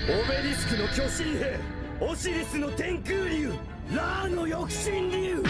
オベリスクの巨神兵オシリスの天空竜ラーの翼神竜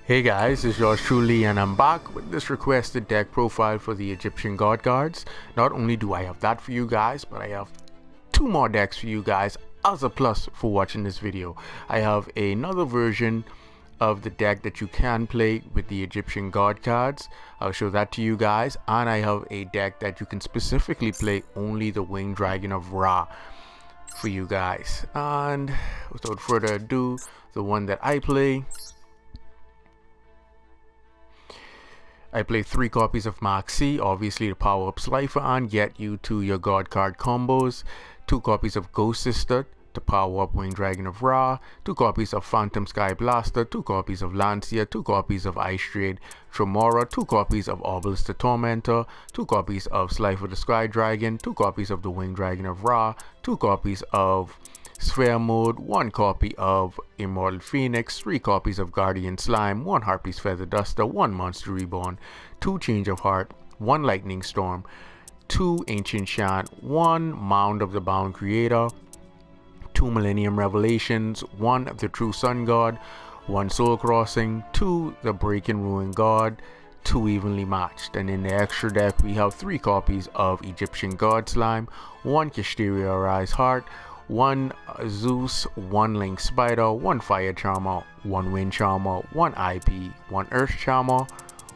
Hey guys, it's yours truly and I'm back with this requested deck profile for the Egyptian God cards. Not only do I have that for you guys, but I have two more decks for you guys as a plus for watching this video. I have another version of the deck that you can play with the Egyptian God cards. I'll show that to you guys, and I have a deck that you can specifically play only the Winged Dragon of Ra for you guys. And without further ado, the one that I play 3 copies of Mark C, obviously to power up Slifer and get you to your God card combos, 2 copies of Ghost Sister to power up Winged Dragon of Ra, 2 copies of Phantom Sky Blaster, 2 copies of Lancia, 2 copies of Ice Trade Tremora, 2 copies of Obelisk the Tormentor, 2 copies of Slifer the Sky Dragon, 2 copies of the Winged Dragon of Ra, 2 copies of Sphere Mode, 1 copy of Immortal Phoenix, 3 copies of Guardian Slime, 1 Harpy's Feather Duster, 1 Monster Reborn, 2 Change of Heart, 1 Lightning Storm, 2 Ancient Chant, 1 Mound of the Bound Creator, 2 Millennium Revelations, 1 The True Sun God, 1 Soul Crossing, 2 The Break and Ruin God, 2 Evenly Matched. And in the extra deck we have 3 copies of Egyptian God Slime, 1 Kashtira Rise Heart, 1 Zeus, 1 Link Spider, 1 Fire Charmer, 1 Wind Charmer, 1 IP, 1 Earth Charmer,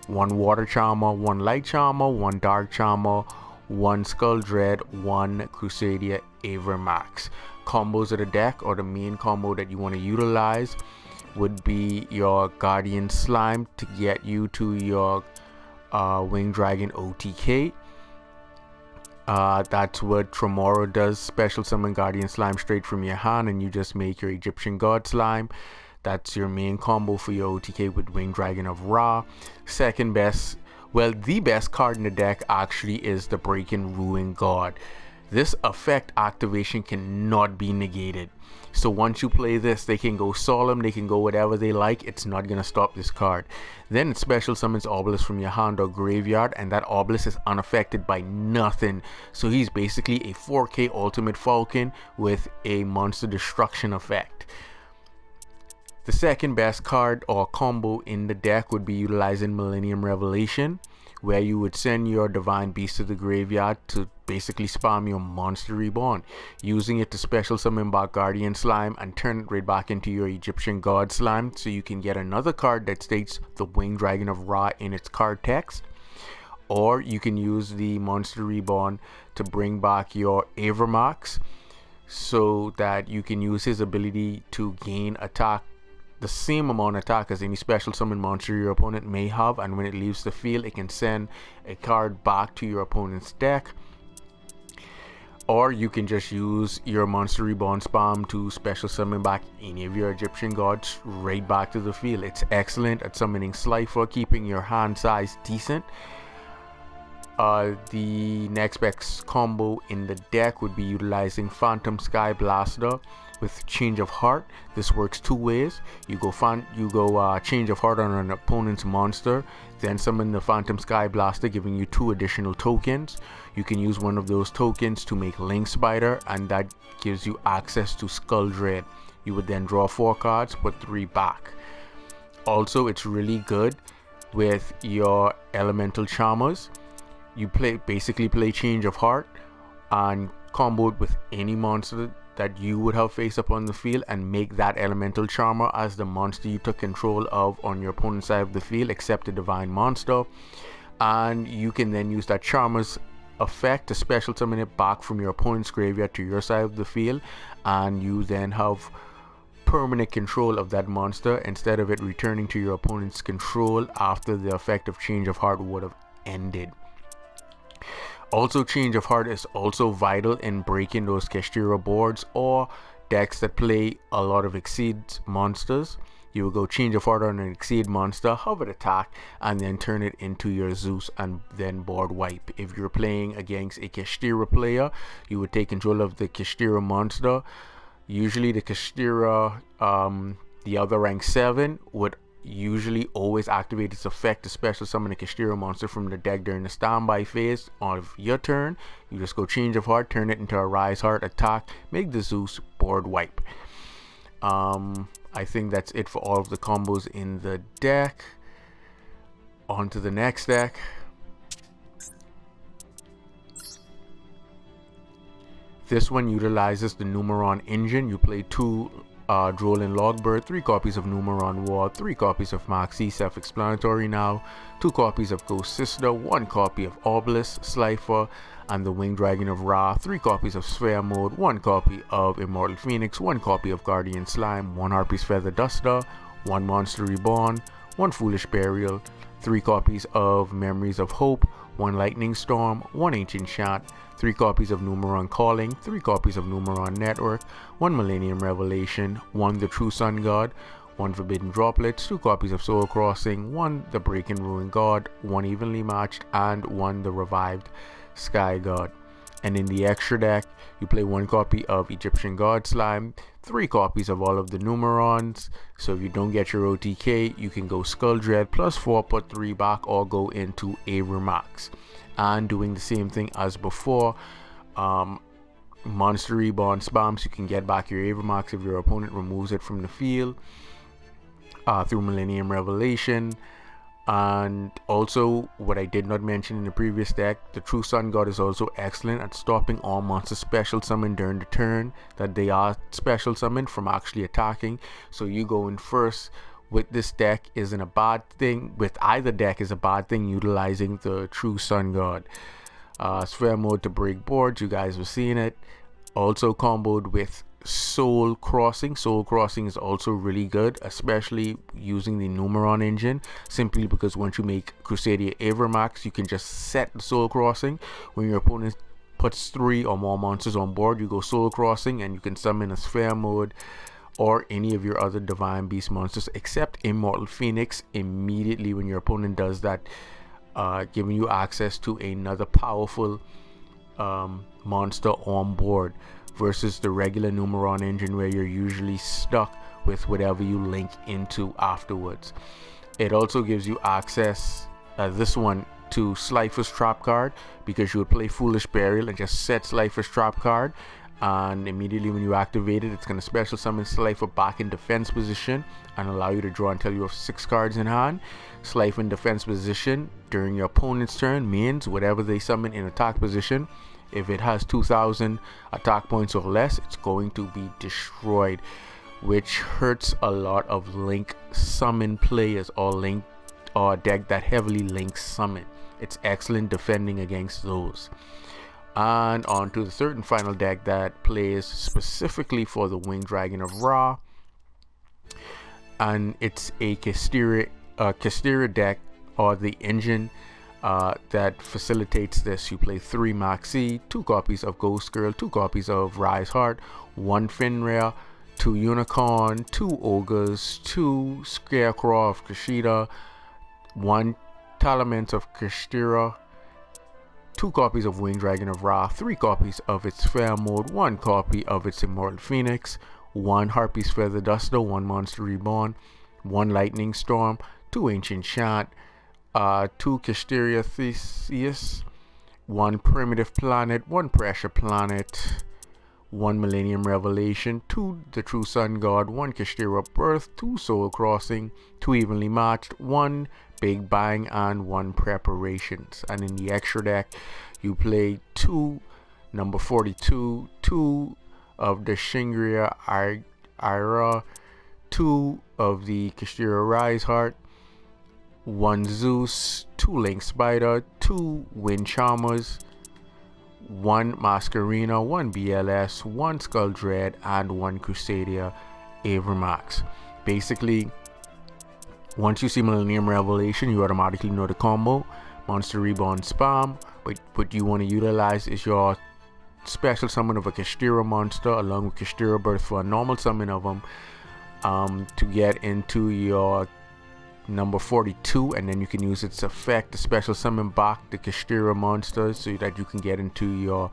1 Water Charmer, 1 Light Charmer, 1 Dark Charmer, 1 Skull Dread, 1 Crusadia Avermax. Combos of the deck, or the main combo that you want to utilize, would be your Guardian Slime to get you to your Winged Dragon OTK. That's what Tremora does, special summon Guardian Slime straight from your hand and you just make your Egyptian God Slime. That's your main combo for your OTK with Winged Dragon of Ra. Second best, well, the best card in the deck actually is the Break and Ruin God. This effect activation cannot be negated. So once you play this, they can go solemn, they can go whatever they like, it's not going to stop this card. Then it special summons Obelisk from your hand or graveyard, and that Obelisk is unaffected by nothing. So he's basically a 4K Ultimate Falcon with a monster destruction effect. The second best card or combo in the deck would be utilizing Millennium Revelation, where you would send your Divine Beast to the graveyard to basically spam your Monster Reborn, using it to special summon back Guardian Slime and turn it right back into your Egyptian God Slime, so you can get another card that states the Winged Dragon of Ra in its card text. Or you can use the Monster Reborn to bring back your Avermax, so that you can use his ability to gain attack, the same amount of attack as any special summon monster your opponent may have, and when it leaves the field it can send a card back to your opponent's deck. Or you can just use your Monster Reborn spam to special summon back any of your Egyptian gods right back to the field. It's excellent at summoning Slifer, keeping your hand size decent. The next best combo in the deck would be utilizing Phantom Sky Blaster with Change of Heart. This works 2 ways. You go Change of Heart on an opponent's monster, then summon the Phantom Sky Blaster, giving you 2 additional tokens. You can use one of those tokens to make Link Spider, and that gives you access to Skull Dread. You would then draw 4 cards, put 3 back. Also, it's really good with your Elemental Charmers. You basically play Change of Heart and combo it with any monster that you would have face up on the field, and make that Elemental Charmer as the monster you took control of on your opponent's side of the field, except the Divine Monster. And you can then use that Charmer's effect to special summon it back from your opponent's graveyard to your side of the field, and you then have permanent control of that monster instead of it returning to your opponent's control after the effect of Change of Heart would have ended. Also, Change of Heart is also vital in breaking those Kashtira boards or decks that play a lot of Exceed monsters. You will go Change of Heart on an Exceed monster, have it attack, and then turn it into your Zeus and then board wipe. If you're playing against a Kashtira player, you would take control of the Kashtira monster. Usually the Kashtira, the other rank 7 would usually always activate its effect to special summon a Kashtira monster from the deck during the standby phase of your turn. You just go change of heart, turn it into a Rise Heart, attack, make the Zeus, board wipe. I think that's it for all of the combos in the deck. On to the next deck. This one utilizes the Numeron engine. You play 2 Duel and Logbird, 3 copies of Numeron War, 3 copies of Maxi, self-explanatory now, 2 copies of Ghost Sister, 1 copy of Obelisk, Slifer, and the Winged Dragon of Ra, 3 copies of Sphere Mode, 1 copy of Immortal Phoenix, 1 copy of Guardian Slime, 1 Harpy's Feather Duster, 1 Monster Reborn, 1 Foolish Burial, 3 copies of Memories of Hope, 1 Lightning Storm, 1 Ancient Chant, 3 copies of Numeron Calling, 3 copies of Numeron Network, 1 Millennium Revelation, 1 The True Sun God, 1 Forbidden Droplets, 2 copies of Soul Crossing, 1 The Break and Ruin God, 1 Evenly Matched, and 1 The Revived Sky God. And in the extra deck, you play 1 copy of Egyptian God Slime, 3 copies of all of the Numerons. So if you don't get your OTK, you can go Skull Dread +4, put 3 back, or go into Avermax. And doing the same thing as before, Monster Reborn spams, you can get back your Avermax if your opponent removes it from the field through Millennium Revelation. And also, what I did not mention in the previous deck, the True Sun God is also excellent at stopping all monsters special summoned during the turn that they are special summoned from actually attacking. So you going first with this deck isn't a bad thing. With either deck is a bad thing utilizing the True Sun God. Sphere Mode to break boards, you guys were seeing it. Also comboed with Soul Crossing. Soul Crossing is also really good, especially using the Numeron engine, simply because once you make Crusadia Avermax, you can just set the Soul Crossing. When your opponent puts 3 or more monsters on board, you go Soul Crossing and you can summon a Sphere Mode or any of your other Divine Beast monsters except Immortal Phoenix immediately when your opponent does that, giving you access to another powerful monster on board, versus the regular Numeron engine where you're usually stuck with whatever you link into afterwards. It also gives you access, this one, to Slifer's Trap card, because you would play Foolish Burial and just set Slifer's Trap card, and immediately when you activate it, it's going to special summon Slifer back in defense position and allow you to draw until you have 6 cards in hand. Slifer in defense position during your opponent's turn means whatever they summon in attack position, if it has 2,000 attack points or less, it's going to be destroyed, which hurts a lot of link summon players or link or deck that heavily link summon. It's excellent defending against those. And on to the third and final deck that plays specifically for the Winged Dragon of Ra, and it's a Kashtira deck, or the engine that facilitates this. You play 3 Maxi, 2 copies of Ghost Girl, 2 copies of Rise Heart, 1 Finrare, 2 Unicorn, 2 Ogres, 2 Scarecrow of Kashtira, 1 Talament of Kashtira, 2 copies of Winged Dragon of Ra, 3 copies of its Sphere Mode, 1 copy of its Immortal Phoenix, 1 Harpy's Feather Duster, 1 Monster Reborn, 1 Lightning Storm, 2 Ancient Chant, 2 Kashtira Theseus, 1 Primitive Planet, 1 Pressure Planet, 1 Millennium Revelation, 2 The True Sun God, 1 Kashtira Birth, 2 Soul Crossing, 2 Evenly Matched, 1 Big Bang, and 1 Preparations. And in the extra deck, you play 2 number 42, 2 of the Shingria Ira, 2 of the Kashtira Rise Heart, 1 Zeus, 2 Link Spider, 2 Wind Charmers, 1 Masquerina, 1 BLS, 1 Skull Dread, and 1 Crusadia Avermax. Basically, once you see Millennium Revelation, you automatically know the combo. Monster Reborn spam, but what you want to utilize is your special summon of a Kashtira monster along with Kashtira Birth for a normal summon of them to get into your number 42, and then you can use its effect to special summon back the Kashtira monsters so that you can get into your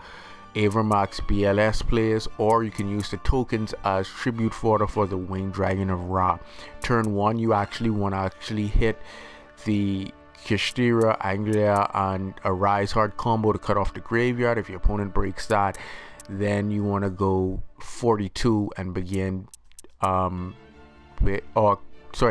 Avermax BLS players, or you can use the tokens as tribute fodder for the Winged Dragon of Ra. Turn 1, you actually want to hit the Kashtira, Anglia, and a Rise Hard combo to cut off the graveyard. If your opponent breaks that, then you want to go 42 and begin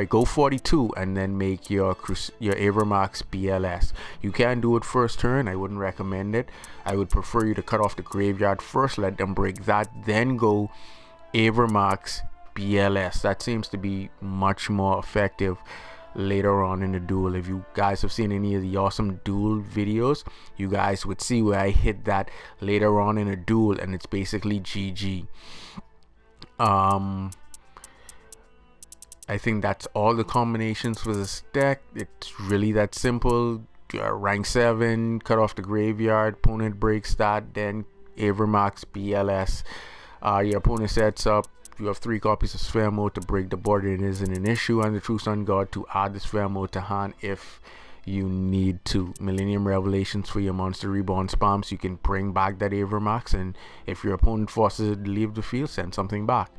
go 42 and then make your Avermax BLS. You can do it first turn. I wouldn't recommend it. I would prefer you to cut off the graveyard first, let them break that, then go Avermax BLS. That seems to be much more effective later on in the duel. If you guys have seen any of the awesome duel videos, you guys would see where I hit that later on in a duel, and it's basically GG. I think that's all the combinations for this deck. It's really that simple. Rank 7, cut off the graveyard, opponent breaks that, then Avermax BLS. Your opponent sets up, you have 3 copies of Sphere Mode to break the board. It isn't an issue, and the True Sun God to add the Sphere Mode to hand if you need to. Millennium Revelations for your Monster Reborn spams. You can bring back that Avermax, and if your opponent forces it to leave the field, send something back.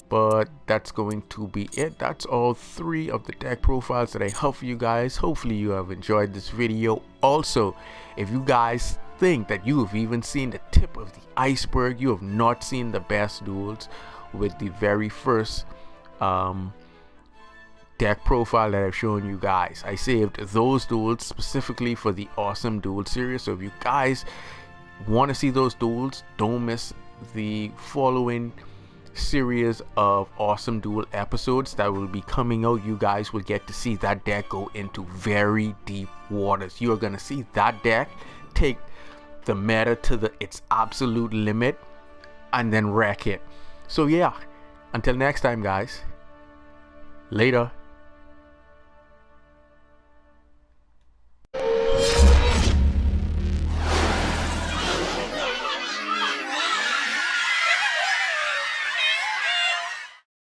But that's going to be it. That's all 3 of the deck profiles that I have for you guys. Hopefully you have enjoyed this video. Also, if you guys think that you have even seen the tip of the iceberg, you have not seen the best duels with the very first deck profile that I've shown you guys. I saved those duels specifically for the Awesome Duel series. So if you guys want to see those duels, don't miss the following series of Awesome Duel episodes that will be coming out. You guys will get to see that deck go into very deep waters. You are going to see that deck take the meta to its absolute limit and then wreck it. So yeah, until next time guys, later.